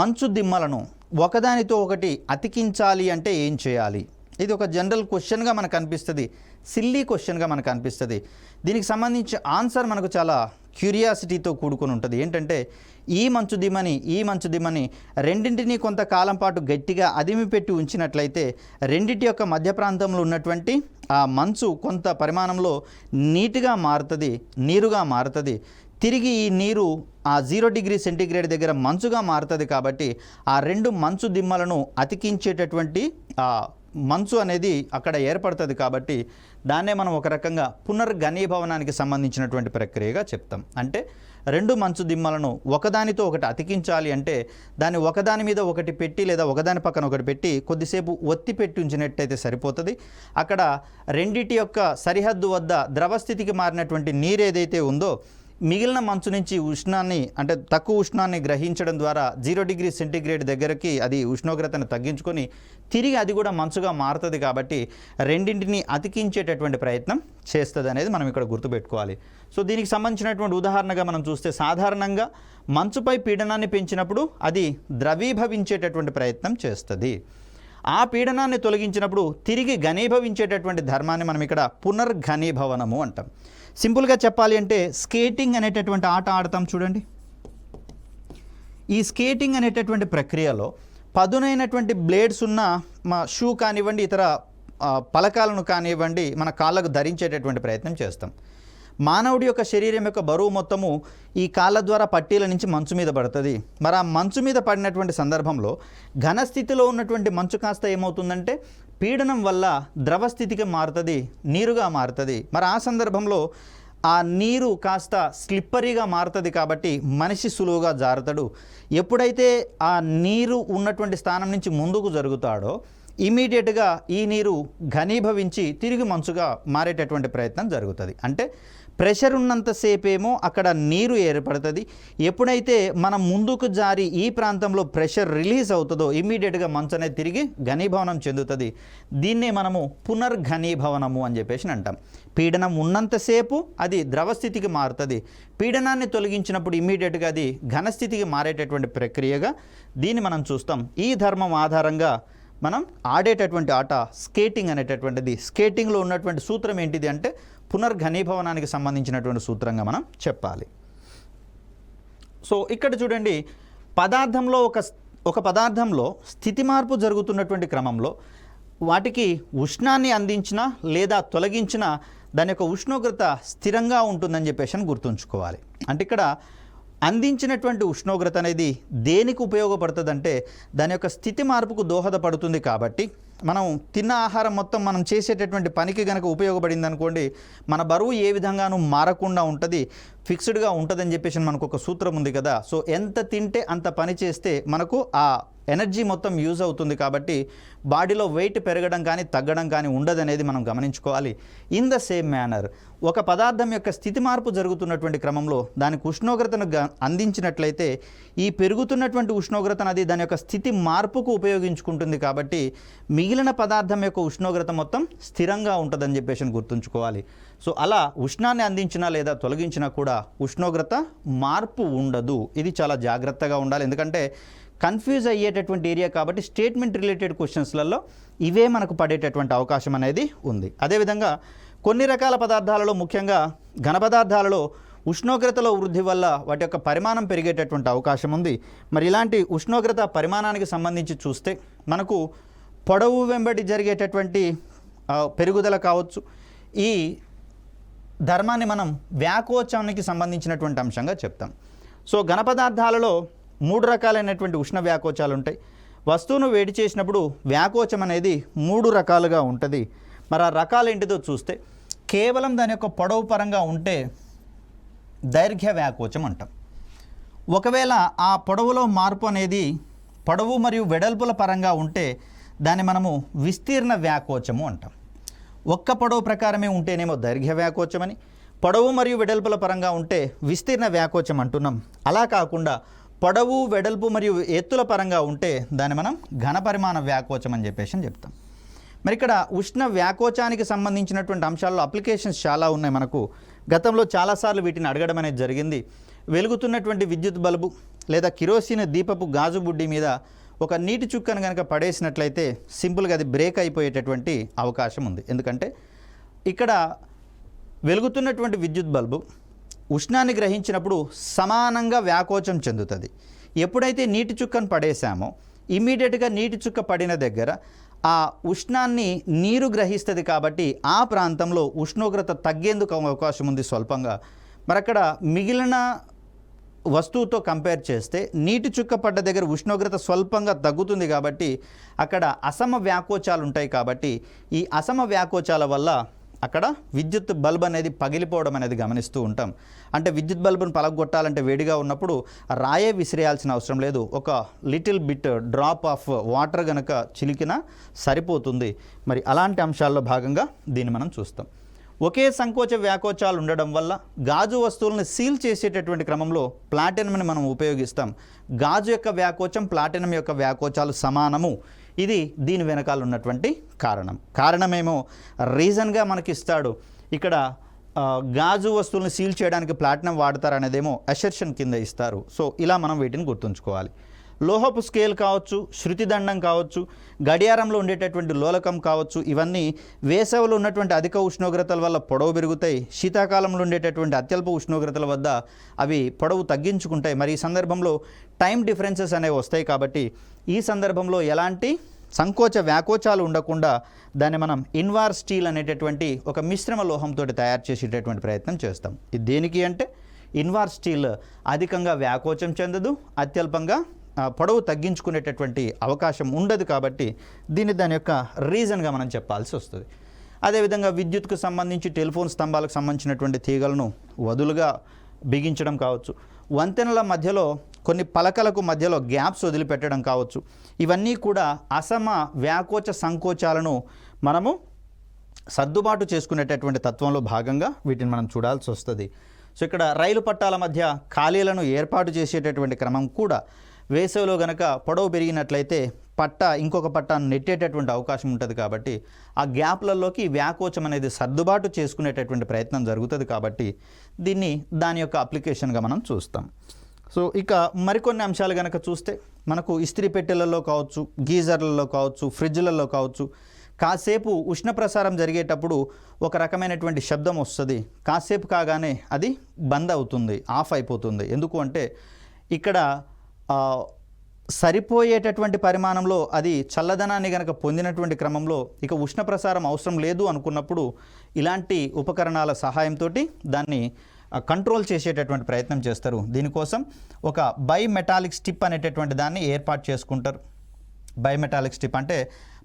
మంచు దిమ్మలను ఒకదానితో ఒకటి అతికించాలి అంటే ఏం చేయాలి? ఇది ఒక జనరల్ క్వశ్చన్గా మనకు అనిపిస్తుంది, సిల్లీ క్వశ్చన్గా మనకు అనిపిస్తుంది. దీనికి సంబంధించి ఆన్సర్ మనకు చాలా క్యూరియాసిటీతో కూడుకొని ఉంటుంది. ఏంటంటే ఈ మంచు దిమ్మని రెండింటినీ కొంతకాలం పాటు గట్టిగా అదిమి పెట్టి ఉంచినట్లయితే రెండింటి యొక్క మధ్య ప్రాంతంలో ఉన్నటువంటి ఆ మంచు కొంత పరిమాణంలో నీరుగా మారుతుంది. తిరిగి ఈ నీరు ఆ 0 డిగ్రీ సెంటీగ్రేడ్ దగ్గర మంచుగా మారుతుంది. కాబట్టి ఆ 2 మంచు దిమ్మలను అతికించేటటువంటి మంచు అనేది అక్కడ ఏర్పడుతుంది. కాబట్టి దాన్నే మనం ఒక రకంగా పునర్ఘనీభవనానికి సంబంధించినటువంటి ప్రక్రియగా చెప్తాం. అంటే 2 మంచు దిమ్మలను ఒకదానితో ఒకటి అతికించాలి అంటే దాన్ని ఒకదాని మీద ఒకటి పెట్టి లేదా ఒకదాని పక్కన ఒకటి పెట్టి కొద్దిసేపు ఒత్తి పెట్టి ఉంచినట్టయితే సరిపోతుంది. అక్కడ రెండిటి యొక్క సరిహద్దు వద్ద ద్రవస్థితికి మారినటువంటి నీరు ఏదైతే ఉందో మిగిలిన మంచు నుంచి ఉష్ణాన్ని, అంటే తక్కువ ఉష్ణాన్ని గ్రహించడం ద్వారా 0 డిగ్రీ సెంటీగ్రేడ్ దగ్గరకి అది ఉష్ణోగ్రతను తగ్గించుకొని తిరిగి అది కూడా మంచుగా మారుతుంది. కాబట్టి రెండింటిని అతికించేటటువంటి ప్రయత్నం చేస్తుంది అనేది మనం ఇక్కడ గుర్తుపెట్టుకోవాలి. సో దీనికి సంబంధించినటువంటి ఉదాహరణగా మనం చూస్తే సాధారణంగా మంచుపై పీడనాన్ని పెంచినప్పుడు అది ద్రవీభవించేటటువంటి ప్రయత్నం చేస్తుంది. ఆ పీడనాన్ని తొలగించినప్పుడు తిరిగి ఘనీభవించేటటువంటి ధర్మాన్ని మనం ఇక్కడ పునర్ఘనీభవనము అంటాం. సింపుల్గా చెప్పాలి అంటే స్కేటింగ్ అనేటటువంటి ఆట ఆడతాం చూడండి. ఈ స్కేటింగ్ అనేటటువంటి ప్రక్రియలో పదునైనటువంటి బ్లేడ్స్ ఉన్న మా షూ కానివ్వండి, ఇతర పలకాలను కానివ్వండి మన కాళ్ళకు ధరించేటటువంటి ప్రయత్నం చేస్తాం. మానవుడి యొక్క శరీరం యొక్క బరువు మొత్తము ఈ కాళ్ళ ద్వారా పట్టీల నుంచి మంచు మీద పడుతుంది. మరి ఆ మంచు మీద పడినటువంటి సందర్భంలో ఘనస్థితిలో ఉన్నటువంటి మంచు కాస్త ఏమవుతుందంటే పీడనం వల్ల ద్రవస్థితికి మారుతుంది, నీరుగా మారుతుంది. మరి ఆ సందర్భంలో ఆ నీరు కాస్త స్లిప్పరీగా మారుతుంది. కాబట్టి మనిషి సులువుగా జారుతాడు. ఎప్పుడైతే ఆ నీరు ఉన్నటువంటి స్థానం నుంచి ముందుకు జరుగుతాడో ఇమీడియట్గా ఈ నీరు ఘనీభవించి తిరిగి మంచుగా మారేటటువంటి ప్రయత్నం జరుగుతుంది. అంటే ప్రెషర్ ఉన్నంతసేపేమో అక్కడ నీరు ఏర్పడుతుంది. ఎప్పుడైతే మనం ముందుకు జారి ఈ ప్రాంతంలో ప్రెషర్ రిలీజ్ అవుతుందో ఇమీడియట్గా మంచు అనేది తిరిగి ఘనీభవనం చెందుతుంది. దీన్నే మనము పునర్ఘనీభవనము అని చెప్పేసి అంటాం. పీడనం ఉన్నంతసేపు అది ద్రవస్థితికి మారుతుంది. పీడనాన్ని తొలగించినప్పుడు ఇమీడియట్గా అది ఘనస్థితికి మారేటటువంటి ప్రక్రియగా దీన్ని మనం చూస్తాం. ఈ ధర్మం ఆధారంగా మనం ఆడేటటువంటి ఆట స్కేటింగ్ అనేటటువంటిది. స్కేటింగ్లో ఉన్నటువంటి సూత్రం ఏంటిది అంటే పునర్ఘనీభవనానికి సంబంధించినటువంటి సూత్రంగా మనం చెప్పాలి. సో ఇక్కడ చూడండి, పదార్థంలో ఒక పదార్థంలో స్థితి మార్పు జరుగుతున్నటువంటి క్రమంలో వాటికి ఉష్ణాన్ని అందించిన లేదా తొలగించిన దాని యొక్క ఉష్ణోగ్రత స్థిరంగా ఉంటుందని చెప్పేసి గుర్తుంచుకోవాలి. అంటే ఇక్కడ అందించినటువంటి ఉష్ణోగ్రత అనేది దేనికి ఉపయోగపడుతుందంటే దాని యొక్క స్థితి మార్పుకు దోహదపడుతుంది. కాబట్టి మనం తిన్న ఆహారం మొత్తం మనం చేసేటటువంటి పనికి కనుక ఉపయోగపడింది అనుకోండి, మన బరువు ఏ విధంగానూ మారకుండా ఉంటుంది, ఫిక్స్డ్గా ఉంటుందని చెప్పేసి మనకు ఒక సూత్రం ఉంది కదా. సో ఎంత తింటే అంత పని చేస్తే మనకు ఆ ఎనర్జీ మొత్తం యూజ్ అవుతుంది. కాబట్టి బాడీలో వెయిట్ పెరగడం కానీ తగ్గడం కానీ ఉండదనేది మనం గమనించుకోవాలి. ఇన్ ద సేమ్ మేనర్ ఒక పదార్థం యొక్క స్థితి మార్పు జరుగుతున్నటువంటి క్రమంలో దానికి ఉష్ణోగ్రతను అందించినట్లయితే ఈ పెరుగుతున్నటువంటి ఉష్ణోగ్రతను అది దాని యొక్క స్థితి మార్పుకు ఉపయోగించుకుంటుంది. కాబట్టి మిగిలిన పదార్థం యొక్క ఉష్ణోగ్రత మొత్తం స్థిరంగా ఉంటుందని చెప్పేసి గుర్తుంచుకోవాలి. సో అలా ఉష్ణాన్ని అందించినా లేదా తొలగించినా కూడా ఉష్ణోగ్రత మార్పు ఉండదు. ఇది చాలా జాగ్రత్తగా ఉండాలి, ఎందుకంటే కన్ఫ్యూజ్ అయ్యేటటువంటి ఏరియా. కాబట్టి స్టేట్మెంట్ రిలేటెడ్ క్వశ్చన్స్లలో ఇవే మనకు పడేటటువంటి అవకాశం అనేది ఉంది. అదేవిధంగా కొన్ని రకాల పదార్థాలలో, ముఖ్యంగా ఘన పదార్థాలలో ఉష్ణోగ్రతలో వృద్ధి వల్ల వాటి యొక్క పరిమాణం పెరిగేటటువంటి అవకాశం ఉంది. మరి ఇలాంటి ఉష్ణోగ్రత పరిమాణానికి సంబంధించి చూస్తే మనకు పొడవు వెంబడి జరిగేటటువంటి పెరుగుదల కావచ్చు. ఈ ధర్మాన్ని మనం వ్యాకోచానికి సంబంధించినటువంటి అంశంగా చెప్తాం. సో ఘన పదార్థాలలో 3 రకాలైనటువంటి ఉష్ణ వ్యాకోచాలు ఉంటాయి. వస్తువును వేడి చేసినప్పుడు వ్యాకోచం అనేది 3 రకాలుగా ఉంటుంది. మరి ఆ రకాలు ఏంటిదో చూస్తే కేవలం దాని యొక్క పొడవు పరంగా ఉంటే దైర్ఘ్య వ్యాకోచం అంటాం. ఒకవేళ ఆ పొడవులో మార్పు అనేది పొడవు మరియు వెడల్పుల పరంగా ఉంటే దాన్ని మనము విస్తీర్ణ వ్యాకోచము అంటాం. ఒక్క పొడవు ప్రకారమే ఉంటేనేమో దైర్ఘ్య వ్యాకోచం అని, పొడవు మరియు వెడల్పుల పరంగా ఉంటే విస్తీర్ణ వ్యాకోచం అంటున్నాం. అలా కాకుండా పొడవు వెడల్పు మరియు ఎత్తుల పరంగా ఉంటే దాన్ని మనం ఘన పరిమాణ వ్యాకోచం అని చెప్పేసి చెప్తాం. మరి ఇక్కడ ఉష్ణ వ్యాకోచానికి సంబంధించినటువంటి అంశాల్లో అప్లికేషన్స్ చాలా ఉన్నాయి. మనకు గతంలో చాలాసార్లు వీటిని అడగడం అనేది జరిగింది. వెలుగుతున్నటువంటి విద్యుత్ బల్బు లేదా కిరోసిన్ దీపపు గాజు బుడ్డి మీద ఒక నీటి చుక్కను కనుక పడేసినట్లయితే సింపుల్గా అది బ్రేక్ అయిపోయేటటువంటి అవకాశం ఉంది. ఎందుకంటే ఇక్కడ వెలుగుతున్నటువంటి విద్యుత్ బల్బు ఉష్ణాన్ని గ్రహించినప్పుడు సమానంగా వ్యాకోచం చెందుతుంది. ఎప్పుడైతే నీటి చుక్కను పడేసామో ఇమ్మీడియట్గా నీటి చుక్క పడిన దగ్గర ఆ ఉష్ణాన్ని నీరు గ్రహిస్తుంది. కాబట్టి ఆ ప్రాంతంలో ఉష్ణోగ్రత తగ్గేందుకు అవకాశం ఉంది స్వల్పంగా. మరి అక్కడ మిగిలిన వస్తువుతో కంపేర్ చేస్తే నీటి చుక్క పడ్డ దగ్గర ఉష్ణోగ్రత స్వల్పంగా తగ్గుతుంది. కాబట్టి అక్కడ అసమ వ్యాకోచాలు ఉంటాయి. కాబట్టి ఈ అసమ వ్యాకోచాల వల్ల అక్కడ విద్యుత్ బల్బ్ అనేది పగిలిపోవడం అనేది గమనిస్తూ ఉంటాం. అంటే విద్యుత్ బల్బును పలగొట్టాలంటే వేడిగా ఉన్నప్పుడు రాయే విసిరేయాల్సిన అవసరం లేదు, ఒక little bit drop of water గనక చిలికినా సరిపోతుంది. మరి అలాంటి అంశాల్లో భాగంగా దీన్ని మనం చూస్తాం. ఒకే సంకోచ వ్యాకోచాలు ఉండడం వల్ల గాజు వస్తువులను సీల్ చేసేటటువంటి క్రమంలో ప్లాటినంని మనం ఉపయోగిస్తాం. గాజు యొక్క వ్యాకోచం ప్లాటినం యొక్క వ్యాకోచాలు సమానము. ఇది దీని వెనకాల ఉన్నటువంటి కారణమేమో రీజన్గా మనకి ఇస్తాడు. ఇక్కడ గాజు వస్తువులను సీల్ చేయడానికి ప్లాటినం వాడతారనేదేమో అసెర్షన్ కింద ఇస్తారు. సో ఇలా మనం వీటిని గుర్తుంచుకోవాలి. లోహపు స్కేల్ కావచ్చు, శృతిదండం కావచ్చు, గడియారంలో ఉండేటటువంటి లోలకం కావచ్చు, ఇవన్నీ వేసవిలో ఉన్నటువంటి అధిక ఉష్ణోగ్రతల వల్ల పొడవు పెరుగుతాయి. శీతాకాలంలో ఉండేటటువంటి అత్యల్ప ఉష్ణోగ్రతల వద్ద అవి పొడవు తగ్గించుకుంటాయి. మరి ఈ సందర్భంలో టైం డిఫరెన్సెస్ అనేవి వస్తాయి. కాబట్టి ఈ సందర్భంలో ఎలాంటి సంకోచ వ్యాకోచాలు ఉండకుండా దాన్ని మనం ఇన్వార్ స్టీల్ అనేటటువంటి ఒక మిశ్రమ లోహంతో తయారు చేసేటటువంటి ప్రయత్నం చేస్తాం. ఇది దేనికి అంటే ఇన్వార్ స్టీల్ అధికంగా వ్యాకోచం చెందదు, అత్యల్పంగా పొడవు తగ్గించుకునేటటువంటి అవకాశం ఉండదు. కాబట్టి దీన్ని దాని యొక్క రీజన్గా మనం చెప్పాల్సి వస్తుంది. అదేవిధంగా విద్యుత్కు సంబంధించి టెలిఫోన్ స్తంభాలకు సంబంధించినటువంటి తీగలను వదులుగా బిగించడం కావచ్చు, వంతెనల మధ్యలో కొన్ని పలకలకు మధ్యలో గ్యాప్స్ వదిలిపెట్టడం కావచ్చు, ఇవన్నీ కూడా అసమ వ్యాకోచ సంకోచాలను మనము సర్దుబాటు చేసుకునేటటువంటి తత్వంలో భాగంగా వీటిని మనం చూడాల్సి వస్తుంది. సో ఇక్కడ రైలు పట్టాల మధ్య ఖాళీలను ఏర్పాటు చేసేటటువంటి క్రమం కూడా వేసవిలో గనక పొడవు పెరిగినట్లయితే పట్ట ఇంకొక పట్టాను నెట్టేటటువంటి అవకాశం ఉంటుంది. కాబట్టి ఆ గ్యాప్లలోకి వ్యాకోచం అనేది సర్దుబాటు చేసుకునేటటువంటి ప్రయత్నం జరుగుతుంది. కాబట్టి దీన్ని దాని యొక్క అప్లికేషన్గా మనం చూస్తాం. సో ఇక మరికొన్ని అంశాలు కనుక చూస్తే మనకు ఇస్త్రీ పెట్టెలలో కావచ్చు, గీజర్లలో కావచ్చు, ఫ్రిడ్జ్లలో కావచ్చు, కాసేపు ఉష్ణ ప్రసారం జరిగేటప్పుడు ఒక రకమైనటువంటి శబ్దం వస్తుంది. కాసేపు కాగానే అది బంద్ అవుతుంది, ఆఫ్ అయిపోతుంది. ఎందుకు అంటే ఇక్కడ సరిపోయేటటువంటి పరిమాణంలో అది చల్లదనాన్ని గనక పొందినటువంటి క్రమంలో ఇక ఉష్ణ ప్రసారం అవసరం లేదు అనుకున్నప్పుడు ఇలాంటి ఉపకరణాల సహాయంతో దాన్ని కంట్రోల్ చేసేటటువంటి ప్రయత్నం చేస్తారు. దీనికోసం ఒక బైమెటాలిక్ స్టిప్ అనేటటువంటి దాన్ని ఏర్పాటు చేసుకుంటారు. బైమెటాలిక్ స్టిప్ అంటే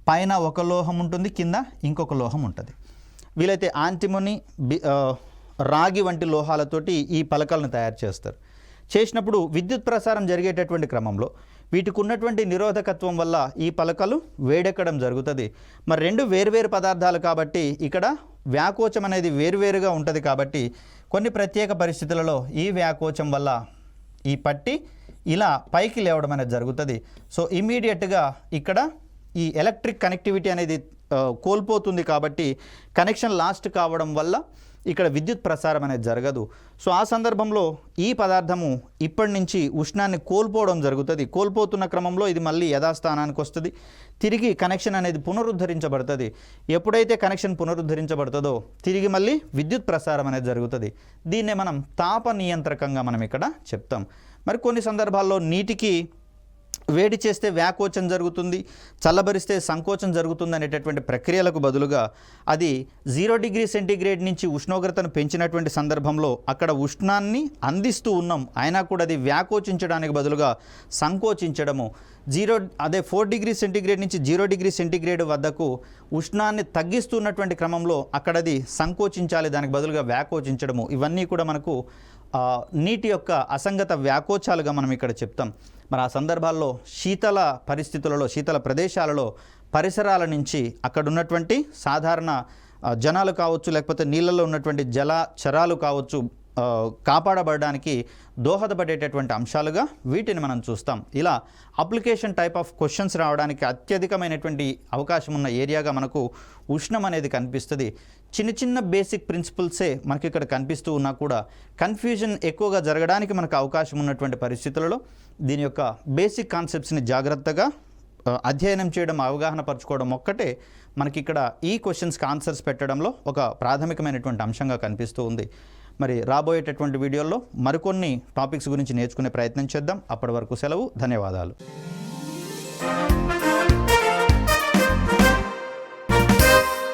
పైన ఒక లోహం ఉంటుంది, కింద ఇంకొక లోహం ఉంటుంది. వీలైతే యాంటిమోని, రాగి వంటి లోహాలతోటి ఈ పలకలను తయారు చేస్తారు. చేసినప్పుడు విద్యుత్ ప్రసారం జరిగేటటువంటి క్రమంలో వీటికి ఉన్నటువంటి నిరోధకత్వం వల్ల ఈ పలకలు వేడెక్కడం జరుగుతుంది. మరి రెండు వేరువేరు పదార్థాలు కాబట్టి ఇక్కడ వ్యాకోచం అనేది వేరువేరుగా ఉంటుంది. కాబట్టి కొన్ని ప్రత్యేక పరిస్థితులలో ఈ వ్యాకోచం వల్ల ఈ పట్టి ఇలా పైకి లేవడం అనేది జరుగుతుంది. సో ఇమీడియట్గా ఇక్కడ ఈ ఎలక్ట్రిక్ కనెక్టివిటీ అనేది కోల్పోతుంది. కాబట్టి కనెక్షన్ లాస్ట్ కావడం వల్ల ఇక్కడ విద్యుత్ ప్రసారం అనేది జరగదు. సో ఆ సందర్భంలో ఈ పదార్థము ఇప్పటి నుంచి ఉష్ణాన్ని కోల్పోవడం జరుగుతుంది. కోల్పోతున్న క్రమంలో ఇది మళ్ళీ యథాస్థానానికి వస్తుంది. తిరిగి కనెక్షన్ అనేది పునరుద్ధరించబడుతుంది. ఎప్పుడైతే కనెక్షన్ పునరుద్ధరించబడుతుందో తిరిగి మళ్ళీ విద్యుత్ ప్రసారం అనేది జరుగుతుంది. దీన్నే మనం తాప నియంత్రకంగా మనం ఇక్కడ చెప్తాం. మరి కొన్ని సందర్భాల్లో నీటికి వేడి చేస్తే వ్యాకోచం జరుగుతుంది, చల్లబరిస్తే సంకోచం జరుగుతుంది అనేటటువంటి ప్రక్రియలకు బదులుగా అది 0 డిగ్రీ సెంటీగ్రేడ్ నుంచి ఉష్ణోగ్రతను పెంచినటువంటి సందర్భంలో అక్కడ ఉష్ణాన్ని అందిస్తూ ఉన్నాం, అయినా కూడా అది వ్యాకోచించడానికి బదులుగా సంకోచించడము, 4 డిగ్రీ సెంటీగ్రేడ్ నుంచి 0 డిగ్రీ సెంటీగ్రేడ్ వద్దకు ఉష్ణాన్ని తగ్గిస్తున్నటువంటి క్రమంలో అక్కడ అది సంకోచించాలి, దానికి బదులుగా వ్యాకోచించడము, ఇవన్నీ కూడా మనకు నీటి యొక్క అసంగత వ్యాకోచాలుగా మనం ఇక్కడ చెప్తాం. మరి ఆ సందర్భాల్లో శీతల పరిస్థితులలో, శీతల ప్రదేశాలలో పరిసరాల నుంచి అక్కడ ఉన్నటువంటి సాధారణ జనాలు కావచ్చు, లేకపోతే నీళ్ళలో ఉన్నటువంటి జలచరాలు కావచ్చు, కాపాడబడడానికి దోహదపడేటటువంటి అంశాలుగా వీటిని మనం చూస్తాం. ఇలా అప్లికేషన్ టైప్ ఆఫ్ క్వశ్చన్స్ రావడానికి అత్యధికమైనటువంటి అవకాశం ఉన్న ఏరియాగా మనకు ఉష్ణం అనేది కనిపిస్తుంది. చిన్న చిన్న బేసిక్ ప్రిన్సిపల్సే మనకి ఇక్కడ కనిపిస్తూ ఉన్నా కూడా కన్ఫ్యూజన్ ఎక్కువగా జరగడానికి మనకు అవకాశం ఉన్నటువంటి పరిస్థితులలో దీని యొక్క బేసిక్ కాన్సెప్ట్స్ని జాగ్రత్తగా అధ్యయనం చేయడం, అవగాహన పరచుకోవడం ఒక్కటే మనకి ఇక్కడ ఈ క్వశ్చన్స్కి ఆన్సర్స్ పెట్టడంలో ఒక ప్రాథమికమైనటువంటి అంశంగా కనిపిస్తూ ఉంది. మరి రాబోయేటటువంటి వీడియోల్లో మరికొన్ని టాపిక్స్ గురించి నేర్చుకునే ప్రయత్నం చేద్దాం. అప్పటి వరకు సెలవు. ధన్యవాదాలు.